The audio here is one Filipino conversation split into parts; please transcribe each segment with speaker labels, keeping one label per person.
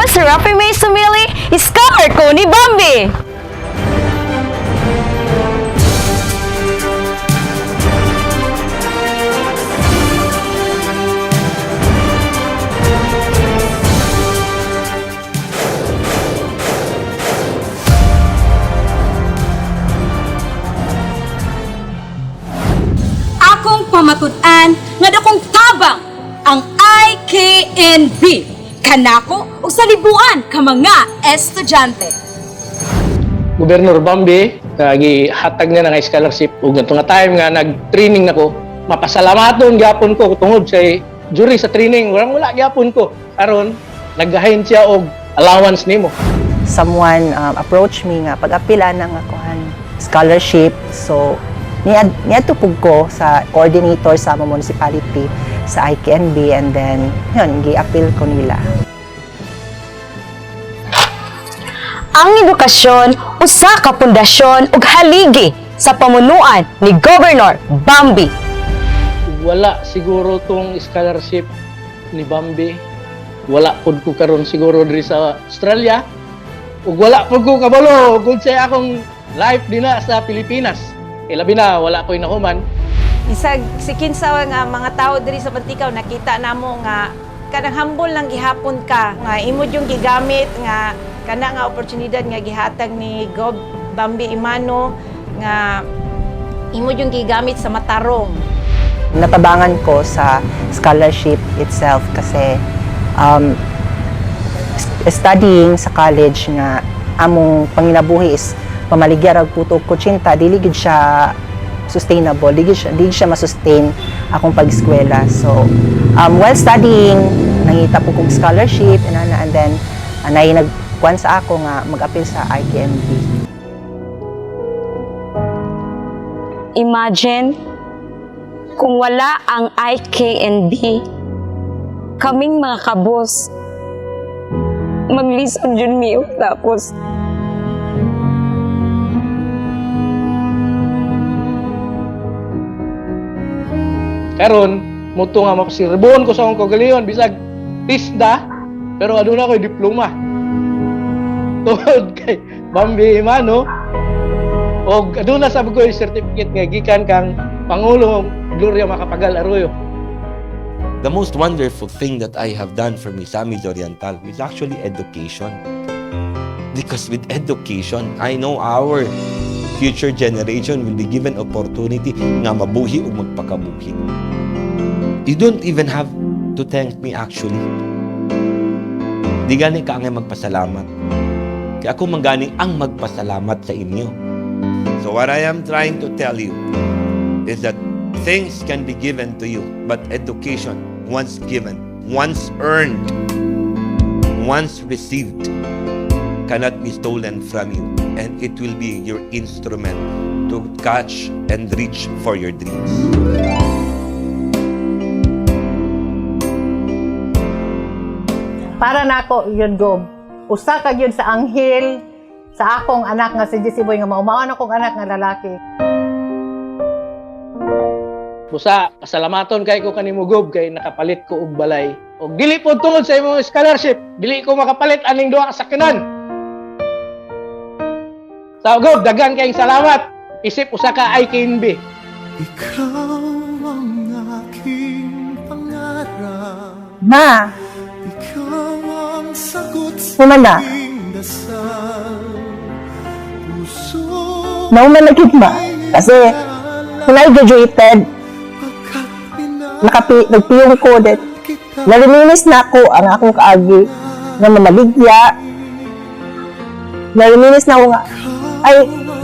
Speaker 1: si Rafi May Sumili, scholar ko ni Bambi!
Speaker 2: Akong pamatud-an nga dakong tabang ang IKNB kanako ug sa libuan ka mga estudyante.
Speaker 3: Gobernador Bambi, gihatag niya nga scholarship ug ganito nga time nga nag-training nako, mapasalamaton gyapon ko tungod sa jury sa training, wala gyapon ko. Aron nagahin siya og allowance nimo.
Speaker 4: Someone approached me nga pag-apila ng akuhan scholarship, so niadtupog ko sa coordinator sa municipality sa IKNB, and then yun, gi-appeal ko nila.
Speaker 1: Ang edukasyon usa ka pundasyon ug haligi sa pamunuan ni Governor Bambi.
Speaker 3: Wala siguro tong scholarship ni Bambi. Wala pod ko karon siguro diri sa Australia. Ug wala pod ko kabalo kung say akong life dina sa Pilipinas. Labi na wala ko'y nahuman.
Speaker 5: Isag si kinsa nga mga tao diri sa Bantikaw nakita namo nga kanang humble lang gihapon ka nga imo yung gigamit nga kana nga oportunidad nga gihatag ni Gov Bambi Imano nga imo yung gigamit sa matarong.
Speaker 4: Natabangan ko sa scholarship itself kasi studying sa college nga among panginabuhi is pamaligya rag puto ko tsinta, dili gid siya sustainable, dili siya masustain akong pag-eskwela. So while studying, nangita po kong scholarship and then anay nagkuan sa ako nga mag-appeal sa IKNB.
Speaker 1: Imagine kung wala ang IKNB, kaming mga kabos maglisod yun miyo tapos
Speaker 3: Karon muto nga mapasirbuon ko sa akong kagalingon bisag tisda pero aduna ko'y diploma. Tungod kay Bambi Imano og aduna sa ko'y certificate nga gikan kang Pangulo Gloria Macapagal Arroyo.
Speaker 6: The most wonderful thing that I have done for Misamis Oriental is actually education. Because with education, I know our future generation will be given opportunity nga mabuhi o magpakabuhi. You don't even have to thank me actually. Di gani ka ang magpasalamat. Kaya ako mangganing ang magpasalamat sa inyo. So what I am trying to tell you is that things can be given to you, but education, once given, once earned, once received, cannot be stolen from you, and it will be your instrument to catch and reach for your dreams.
Speaker 7: Para nako yun Gob, usa ka yun sa anghel sa akong anak nga si Jesse Boy nga maumawan akong anak nga lalaki.
Speaker 3: Busa, pasalamaton kay ko kanimo Gob kay nakapalit ko og balay. Og dili pod tungod sa imong scholarship, dili ko makapalit aning duha ka sakyanan. Sa Gob, daghang kayong salamat. Isip usa ka IKNB.
Speaker 8: Ikaw ang aking pangarap.
Speaker 4: Ma,
Speaker 8: Ikaw ang sagot sa
Speaker 4: humana,
Speaker 8: aking dasal. Puso
Speaker 4: nauman na gid ma. Kasi when I graduated, nagpiyong ko that nariminis na ako ang akong kaagi na mamaligya. Nariminis na ako nga, ay,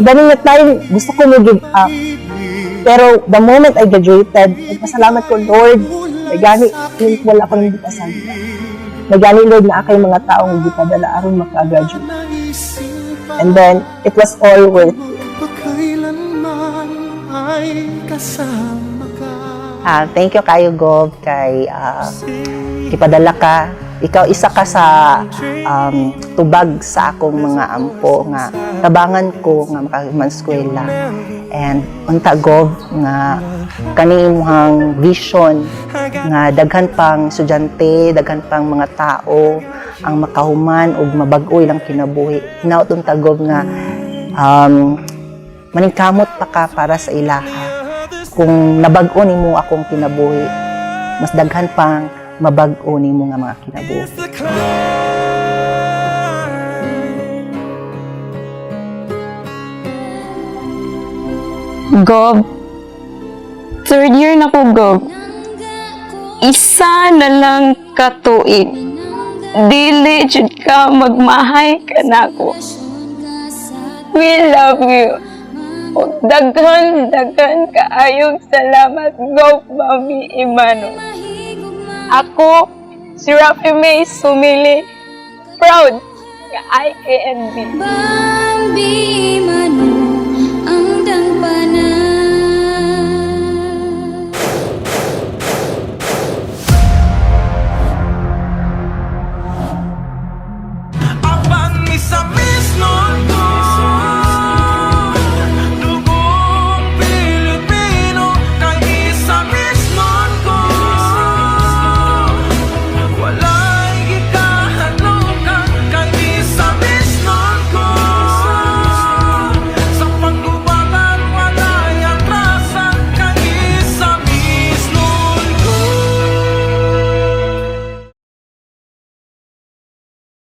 Speaker 4: ganun na time, gusto ko mag-give up. Pero the moment I graduated, nagpasalamat ko, Lord, nagani, wala akong hindi pasalamat. Nagani, Lord, na akay mga taong hindi padala aron makagraduate. And then, it was all worth it.
Speaker 8: pagkailanman ay kasama ka.
Speaker 4: Thank you kayo, Gov, kay ipadala ka. Ikaw isa ka sa tubag sa akong mga ampo nga tabangan ko nga makamanskwela. And unta Gov nga kani imong vision nga daghan pang estudyante, daghan pang mga tao ang makahuman ug mabag-oy lang kinabuhi. Hinautong tagob nga maningkamot pa ka para sa ilaha. Kung nabag-o nimo akong kinabuhi, mas daghan pang mabag-o nimo nga mga kinabuhi.
Speaker 8: the climb.
Speaker 1: Gob, third year na ko, Gob. Isa na lang katuig. Dili jud ka magmahay ka nako. We love you. Ug daghan kaayong salamat, Gob, Mami Imano. Ako, si Rafi May Sumili, proud nga IKNB.
Speaker 9: Bambi Manu